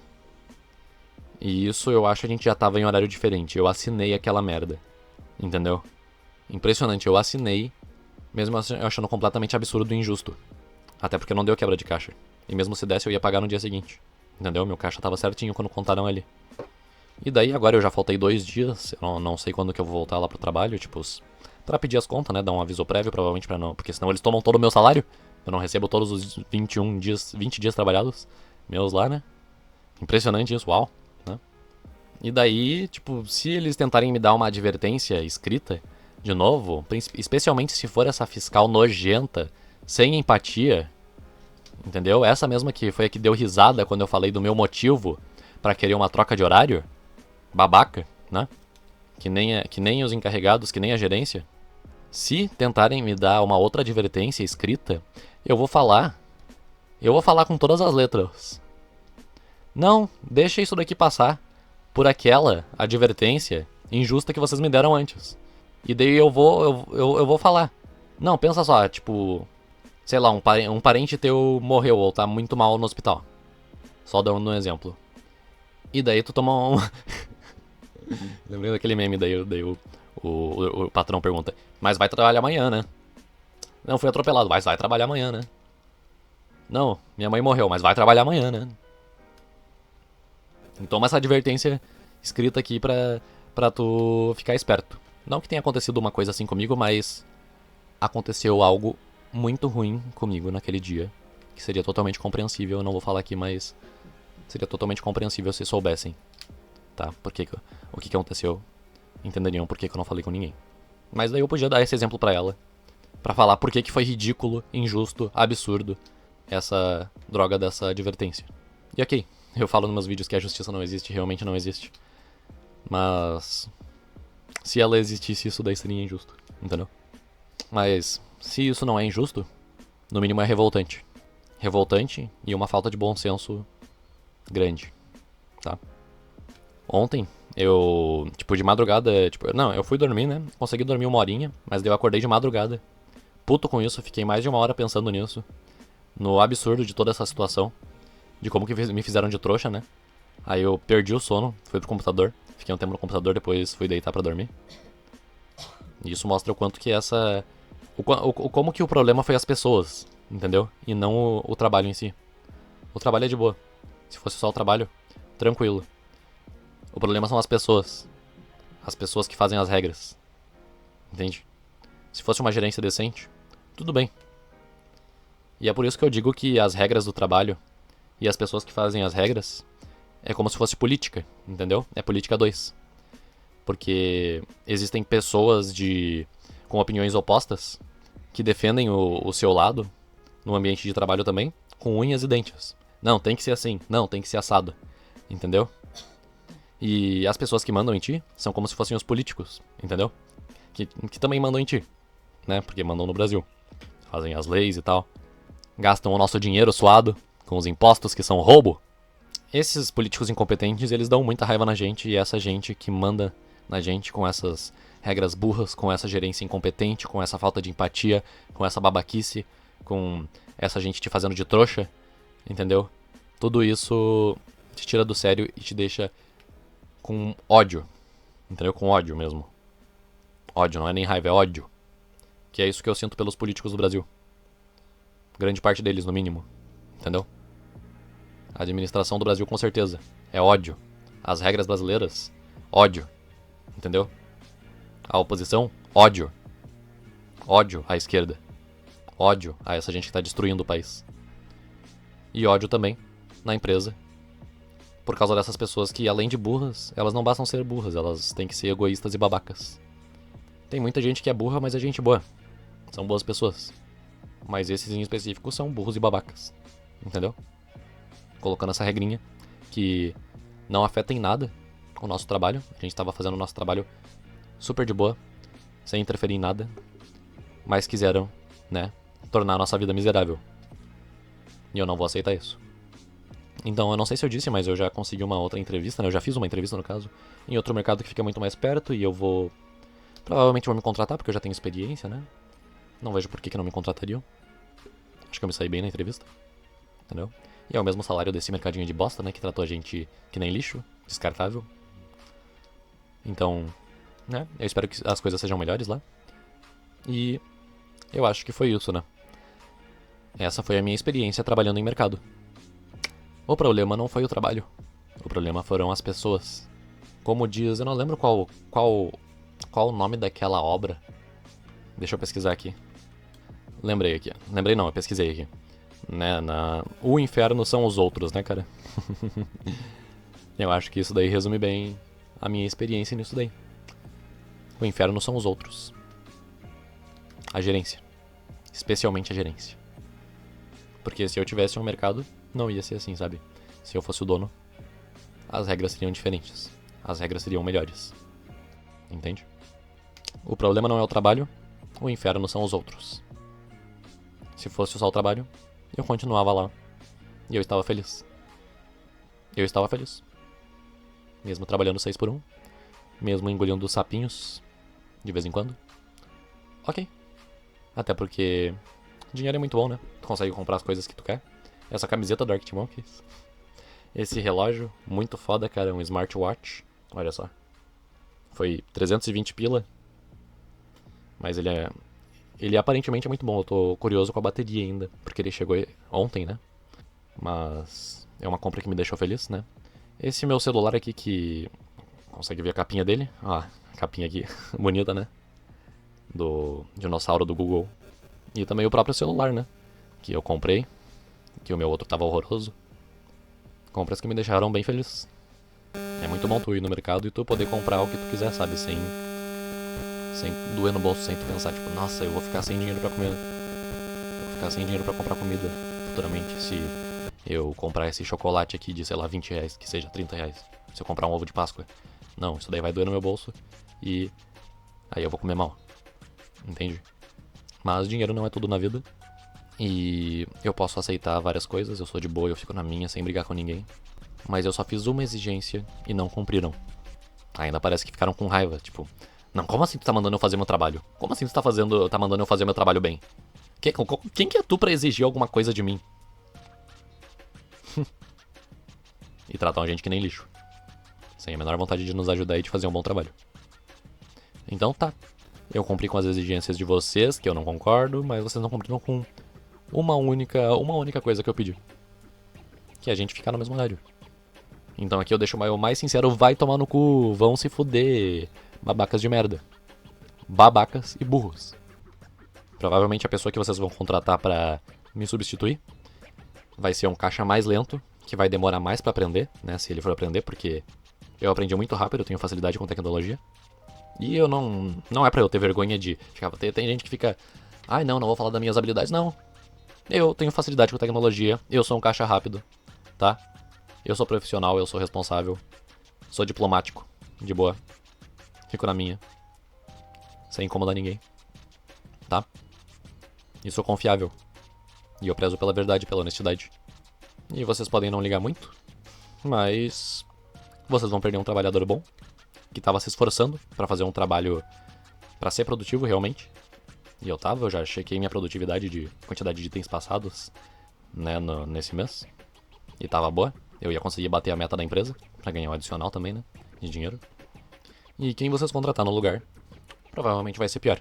E isso eu acho que a gente já tava em horário diferente, eu assinei aquela merda, entendeu? Impressionante, eu assinei, mesmo achando completamente absurdo e injusto. Até porque não deu quebra de caixa. E mesmo se desse, eu ia pagar no dia seguinte. Entendeu? Meu caixa tava certinho quando contaram ali. E daí, agora eu já faltei 2 dias. Eu não sei quando que eu vou voltar lá pro trabalho. Tipo, pra pedir as contas, né? Dar um aviso prévio, provavelmente, pra não... Porque senão eles tomam todo o meu salário. Eu não recebo todos os 21 dias, 20 dias trabalhados meus lá, né? Impressionante isso, uau. Né? E daí, tipo, se eles tentarem me dar uma advertência escrita, de novo, especialmente se for essa fiscal nojenta, sem empatia... Entendeu? Essa mesma que foi a que deu risada quando eu falei do meu motivo pra querer uma troca de horário. Babaca, né? Que nem os encarregados, que nem a gerência. Se tentarem me dar uma outra advertência escrita, eu vou falar. Eu vou falar com todas as letras. Não, deixa isso daqui passar por aquela advertência injusta que vocês me deram antes. E daí eu vou falar. Não, pensa só, tipo... Sei lá, um parente teu morreu ou tá muito mal no hospital. Só dando um exemplo. E daí tu toma um... Lembrei daquele meme, daí o patrão pergunta: mas vai trabalhar amanhã, né? Não, fui atropelado, mas vai trabalhar amanhã, né? Não, minha mãe morreu, mas vai trabalhar amanhã, né? Então toma essa advertência escrita aqui pra tu ficar esperto. Não que tenha acontecido uma coisa assim comigo, mas... aconteceu algo muito ruim comigo naquele dia, que seria totalmente compreensível, eu não vou falar aqui, mas seria totalmente compreensível se soubessem, tá? O que aconteceu, entenderiam por que eu não falei com ninguém. Mas daí eu podia dar esse exemplo pra ela, pra falar por que foi ridículo, injusto, absurdo essa droga dessa advertência. E ok, eu falo nos meus vídeos que a justiça não existe, realmente não existe, mas se ela existisse, isso daí seria injusto, entendeu? Mas se isso não é injusto, no mínimo é revoltante. Revoltante e uma falta de bom senso grande, tá? Ontem, eu, tipo, de madrugada, tipo, não, eu fui dormir, né? Consegui dormir 1 horinha, mas daí eu acordei de madrugada. Puto com isso, fiquei mais de 1 hora pensando nisso. No absurdo de toda essa situação. De como que me fizeram de trouxa, né? Aí eu perdi o sono, fui pro computador. Fiquei um tempo no computador, depois fui deitar pra dormir. E isso mostra o quanto que essa... como que o problema foi as pessoas, entendeu? E não o trabalho em si. O trabalho é de boa. Se fosse só o trabalho, tranquilo. O problema são as pessoas. As pessoas que fazem as regras. Entende? Se fosse uma gerência decente, tudo bem. E é por isso que eu digo que as regras do trabalho e as pessoas que fazem as regras é como se fosse política, entendeu? É política 2. Porque existem pessoas com opiniões opostas que defendem o seu lado no ambiente de trabalho também, com unhas e dentes. Não, tem que ser assim. Não, tem que ser assado. Entendeu? E as pessoas que mandam em ti são como se fossem os políticos, entendeu? Que também mandam em ti, né? Porque mandam no Brasil. Fazem as leis e tal. Gastam o nosso dinheiro suado com os impostos que são roubo. Esses políticos incompetentes, eles dão muita raiva na gente, e essa gente que manda na gente com essas regras burras, com essa gerência incompetente, com essa falta de empatia, com essa babaquice, com essa gente te fazendo de trouxa, entendeu? Tudo isso te tira do sério e te deixa com ódio, entendeu? Com ódio mesmo. Ódio, não é nem raiva, é ódio. Que é isso que eu sinto pelos políticos do Brasil. Grande parte deles, no mínimo, entendeu? A administração do Brasil, com certeza, é ódio. As regras brasileiras, ódio, entendeu? A oposição, ódio. Ódio à esquerda. Ódio a essa gente que tá destruindo o país. E ódio também na empresa. Por causa dessas pessoas que, além de burras, elas não bastam ser burras, elas têm que ser egoístas e babacas. Tem muita gente que é burra, mas é gente boa. São boas pessoas. Mas esses em específico são burros e babacas. Entendeu? Colocando essa regrinha que não afeta em nada o nosso trabalho. A gente estava fazendo o nosso trabalho super de boa, sem interferir em nada. Mas quiseram, né, tornar a nossa vida miserável. E eu não vou aceitar isso. Então, eu não sei se eu disse, mas eu já consegui uma outra entrevista, né? Eu já fiz uma entrevista, no caso, em outro mercado que fica muito mais perto, e eu vou... Provavelmente vou me contratar, porque eu já tenho experiência, né? Não vejo por que não me contratariam. Acho que eu me saí bem na entrevista. Entendeu? E é o mesmo salário desse mercadinho de bosta, né? Que tratou a gente que nem lixo, descartável. Então, né? Eu espero que as coisas sejam melhores lá. E eu acho que foi isso, né? Essa foi a minha experiência trabalhando em mercado. O problema não foi o trabalho. O problema foram as pessoas. Como diz, eu não lembro qual o nome daquela obra. Deixa eu pesquisar aqui. Lembrei aqui. Lembrei não, eu pesquisei aqui. Né, o inferno são os outros, né, cara? Eu acho que isso daí resume bem a minha experiência nisso daí. O inferno são os outros. A gerência. Especialmente a gerência. Porque se eu tivesse um mercado, não ia ser assim, sabe? Se eu fosse o dono, as regras seriam diferentes. As regras seriam melhores. Entende? O problema não é o trabalho, o inferno são os outros. Se fosse só o trabalho, eu continuava lá. E eu estava feliz. Eu estava feliz. Mesmo trabalhando 6x1. Mesmo engolindo sapinhos de vez em quando. Ok. Até porque dinheiro é muito bom, né? Tu consegue comprar as coisas que tu quer. Essa camiseta do Arctic Monkeys. Esse relógio, muito foda, cara. Um smartwatch. Olha só. Foi 320 pila. Mas ele aparentemente é muito bom. Eu tô curioso com a bateria ainda. Porque ele chegou ontem, né? Mas é uma compra que me deixou feliz, né? Esse meu celular aqui que... Consegue ver a capinha dele? Ah, a capinha aqui. Bonita, né? Do dinossauro do Google. E também o próprio celular, né? Que eu comprei. Que o meu outro tava horroroso. Compras que me deixaram bem feliz. É muito bom tu ir no mercado e tu poder comprar o que tu quiser, sabe? Sem doer no bolso, sem tu pensar, tipo, nossa, eu vou ficar sem dinheiro pra comer. Vou ficar sem dinheiro pra comprar comida futuramente. Se eu comprar esse chocolate aqui de, sei lá, 20 reais, que seja 30 reais. Se eu comprar um ovo de Páscoa. Não, isso daí vai doer no meu bolso. E aí eu vou comer mal. Entende? Mas dinheiro não é tudo na vida. E eu posso aceitar várias coisas, eu sou de boa, eu fico na minha sem brigar com ninguém. Mas eu só fiz uma exigência e não cumpriram. Ainda parece que ficaram com raiva, tipo... Não, como assim tu tá mandando eu fazer meu trabalho? Como assim tu tá mandando eu fazer meu trabalho bem? Quem que é tu pra exigir alguma coisa de mim? E tratam a gente que nem lixo. Sem a menor vontade de nos ajudar e de fazer um bom trabalho. Então tá. Eu cumpri com as exigências de vocês, que eu não concordo, mas vocês não cumpriram com uma única coisa que eu pedi. Que é a gente ficar no mesmo horário. Então aqui eu deixo o mais sincero, vai tomar no cu, vão se fuder, babacas de merda. Babacas e burros. Provavelmente a pessoa que vocês vão contratar pra me substituir vai ser um caixa mais lento, que vai demorar mais pra aprender, né, se ele for aprender, porque eu aprendi muito rápido, eu tenho facilidade com tecnologia. E eu não é pra eu ter vergonha de ficar, tem gente que fica, ai não vou falar das minhas habilidades, não. Eu tenho facilidade com tecnologia, eu sou um caixa rápido, tá? Eu sou profissional, eu sou responsável, sou diplomático, de boa. Fico na minha, sem incomodar ninguém, tá? E sou confiável. E eu prezo pela verdade e pela honestidade. E vocês podem não ligar muito, mas vocês vão perder um trabalhador bom, que tava se esforçando pra fazer um trabalho pra ser produtivo realmente. E eu já chequei minha produtividade de quantidade de itens passados, né, nesse mês. E tava boa. Eu ia conseguir bater a meta da empresa, pra ganhar um adicional também, né, de dinheiro. E quem vocês contratar no lugar, provavelmente vai ser pior.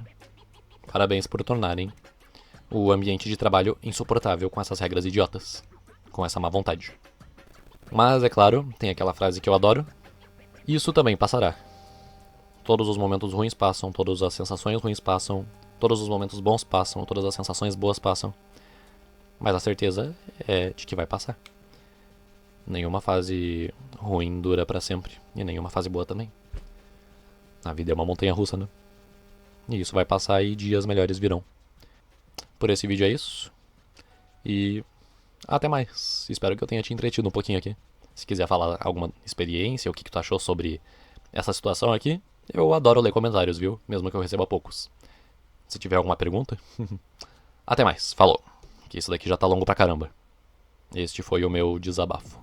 Parabéns por tornarem o ambiente de trabalho insuportável com essas regras idiotas, com essa má vontade. Mas, é claro, tem aquela frase que eu adoro, isso também passará. Todos os momentos ruins passam, todas as sensações ruins passam, todos os momentos bons passam, todas as sensações boas passam. Mas a certeza é de que vai passar. Nenhuma fase ruim dura pra sempre, e nenhuma fase boa também. A vida é uma montanha russa, né? E isso vai passar e dias melhores virão. Por esse vídeo é isso. E até mais. Espero que eu tenha te entretido um pouquinho aqui. Se quiser falar alguma experiência, o que tu achou sobre essa situação aqui, eu adoro ler comentários, viu? Mesmo que eu receba poucos. Se tiver alguma pergunta, até mais. Falou. Que isso daqui já tá longo pra caramba. Este foi o meu desabafo.